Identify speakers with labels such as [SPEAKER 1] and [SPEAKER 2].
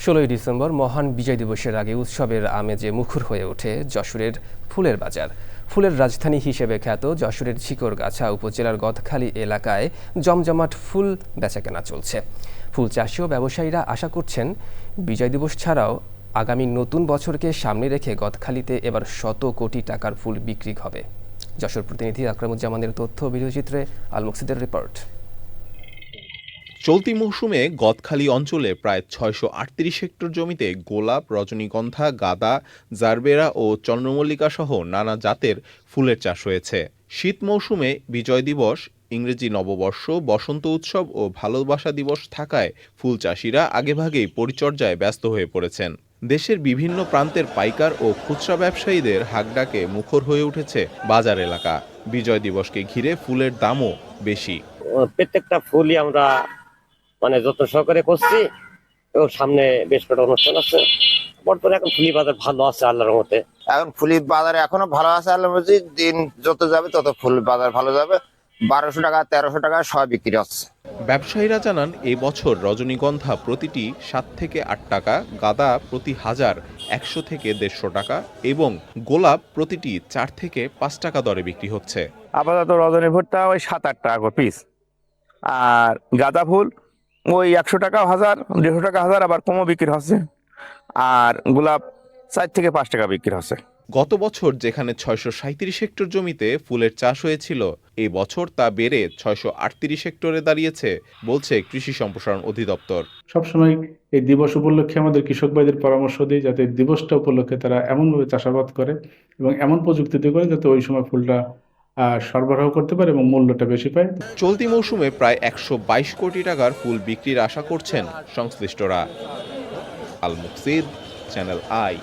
[SPEAKER 1] 16ই December মহান বিজয় দিবসের আগে উৎসবের আমেজে মুখর হয়ে ওঠে যশোরের ফুলের বাজার। ফুলের রাজধানী হিসেবে খ্যাত যশোরের ঝিকরগাছা উপজেলার গদখালি এলাকায় জমজমাট ফুল বেচাকেনা চলছে। ফুল চাষি ও ব্যবসায়ীরা আশা করছেন বিজয় দিবস ছাড়াও আগামী নতুন বছরকে সামনে রেখে গদখালিতে এবার শত কোটি টাকার ফুল বিক্রি হবে। যশোর প্রতিনিধি আকরামুজ্জামানের তথ্য, ভিডিওচিত্রে আল মুকসিদের রিপোর্ট।
[SPEAKER 2] চলতি মৌসুমে গদখালি অঞ্চলে প্রায় ৬৩৮ হেক্টর জমিতে গোলাপ, রজনীগন্ধা, গাঁদা, জারবেরা ও চন্দ্রমল্লিকা সহ নানা জাতের ফুলের চাষ হয়েছে। শীত মৌসুমে বিজয় দিবস, ইংরেজি নববর্ষ, বসন্ত উৎসব ও ভালোবাসা দিবস থাকায় ফুল চাষিরা আগেভাগেই পরিচর্যায় ব্যস্ত হয়ে পড়েছেন। দেশের বিভিন্ন প্রান্তের পাইকার ও খুচরা ব্যবসায়ীদের হাকডাকে মুখর হয়ে উঠেছে বাজার এলাকা। বিজয় দিবসকে ঘিরে ফুলের দামও বেশি।
[SPEAKER 3] প্রত্যেকটা ফুলই আমরা যত্ন সহকারে করছি এবং সামনে বেশ কটা অনুষ্ঠান আছে। বর্তমানে এখন ফুলি বাজার ভালো আছে আল্লাহর রহমতে।
[SPEAKER 4] এখন ফুলি বাজার এখনো ভালো আছে আল্লাহর রহমতে। দিন যত যাবে তত ফুল বাজার ভালো যাবে। 1200 টাকা 1300 টাকা সব বিক্রি হচ্ছে।
[SPEAKER 2] ব্যবসায়ীরা জানান, এই বছর রজনীগন্ধা প্রতিটি 7 থেকে 8 টাকা, গাঁদা প্রতি 1000 100 থেকে 150 টাকা এবং গোলাপ প্রতিটি 4 থেকে 5 টাকা দরে বিক্রি হচ্ছে।
[SPEAKER 5] আপাতত রজনী ভুট্টা ওই 7-8 টাকা করে পিস, আর গাঁদা ফুল ওই 100 টাকা 1000, 150 টাকা 1000, আবার কমও বিক্রি হচ্ছে। আর গোলাপ 4 থেকে 5 টাকা বিক্রি হচ্ছে।
[SPEAKER 2] গত বছর যেখানে 637 হেক্টর জমিতে ফুলের চাষ হয়েছিল, এই বছর তা বেড়ে 638 হেক্টরে দাঁড়িয়েছে বলছে কৃষি সম্প্রসারণ অধিদপ্তর।
[SPEAKER 6] সবসময় এই দিবস উপলক্ষে আমাদের কৃষক ভাইদের পরামর্শ দিই যাতে দিবসটা উপলক্ষে তারা এমনভাবে চাষাবাদ করে এবং এমন প্রযুক্তিতে করে যাতে ওই সময় ফুলটা সরবরাহ করতে পারে এবং মূল্যটা বেশি পায়।
[SPEAKER 2] চলতি মৌসুমে প্রায় 122 কোটি টাকার ফুল বিক্রির আশা করছেন সংশ্লিষ্টরা। আল মুকসিদ, চ্যানেল আই।